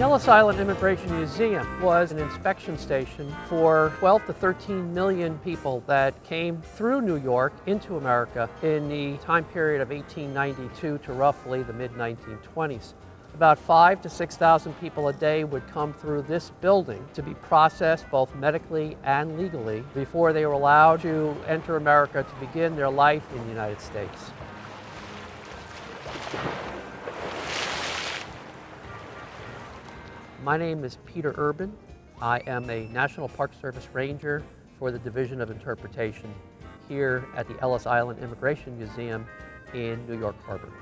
The Ellis Island Immigration Museum was an inspection station for 12 to 13 million people that came through New York into America in the time period of 1892 to roughly the mid-1920s. About 5,000 to 6,000 people a day would come through this building to be processed both medically and legally before they were allowed to enter America to begin their life in the United States. My name is Peter Urban. I am a National Park Service Ranger for the Division of Interpretation here at the Ellis Island Immigration Museum in New York Harbor.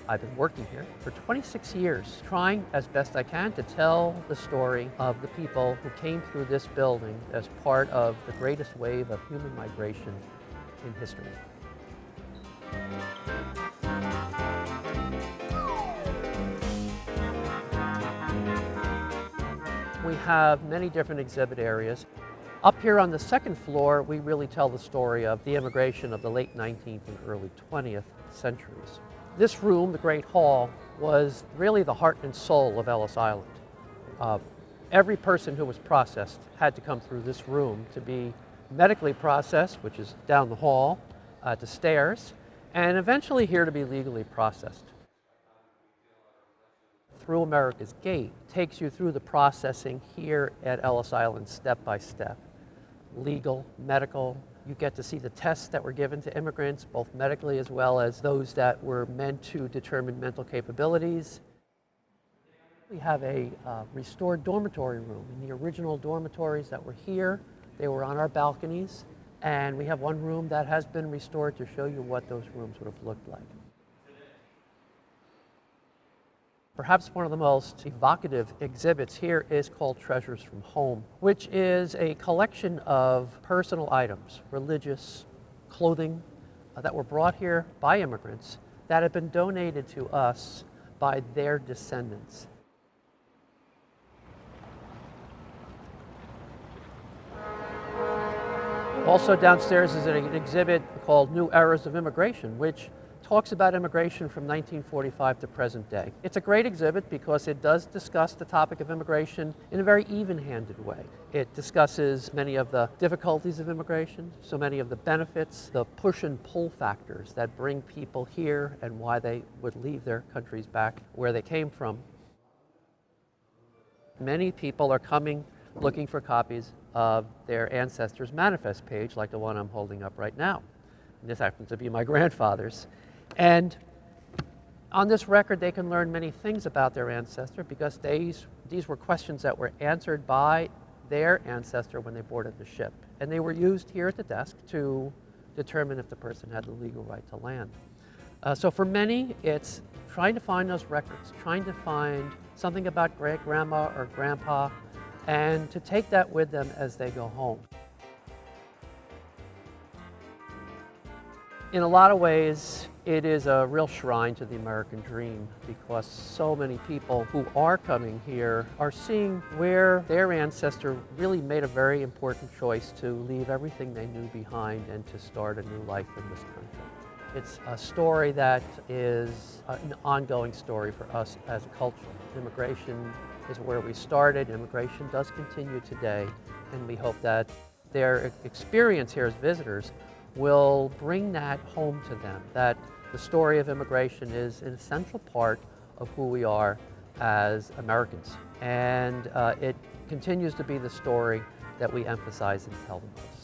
I've been working here for 26 years, trying as best I can to tell the story of the people who came through this building as part of the greatest wave of human migration in history. We have many different exhibit areas. Up here on the second floor, we really tell the story of the immigration of the late 19th and early 20th centuries. This room, the Great Hall, was really the heart and soul of Ellis Island. Every person who was processed had to come through this room to be medically processed, which is down the hall, to stairs, and eventually here to be legally processed. Through America's Gate takes you through the processing here at Ellis Island step by step. Legal, medical, you get to see the tests that were given to immigrants, both medically as well as those that were meant to determine mental capabilities. We have a restored dormitory room. In the original dormitories that were here, they were on our balconies, and we have one room that has been restored to show you what those rooms would have looked like. Perhaps one of the most evocative exhibits here is called Treasures from Home, which is a collection of personal items, religious, clothing, that were brought here by immigrants that have been donated to us by their descendants. Also downstairs is an exhibit called New Eras of Immigration, which talks about immigration from 1945 to present day. It's a great exhibit because it does discuss the topic of immigration in a very even-handed way. It discusses many of the difficulties of immigration, so many of the benefits, the push and pull factors that bring people here and why they would leave their countries back where they came from. Many people are coming looking for copies of their ancestors' manifest page, like the one I'm holding up right now. And this happens to be my grandfather's. And on this record, they can learn many things about their ancestor because these were questions that were answered by their ancestor when they boarded the ship. And they were used here at the desk to determine if the person had the legal right to land. So for many, it's trying to find those records, trying to find something about great-grandma or grandpa, and to take that with them as they go home. In a lot of ways, it is a real shrine to the American dream because so many people who are coming here are seeing where their ancestor really made a very important choice to leave everything they knew behind and to start a new life in this country. It's a story that is an ongoing story for us as a culture. Immigration is where we started. Immigration does continue today, and we hope that their experience here as visitors will bring that home to them, that the story of immigration is an essential part of who we are as Americans. And it continues to be the story that we emphasize and tell the most.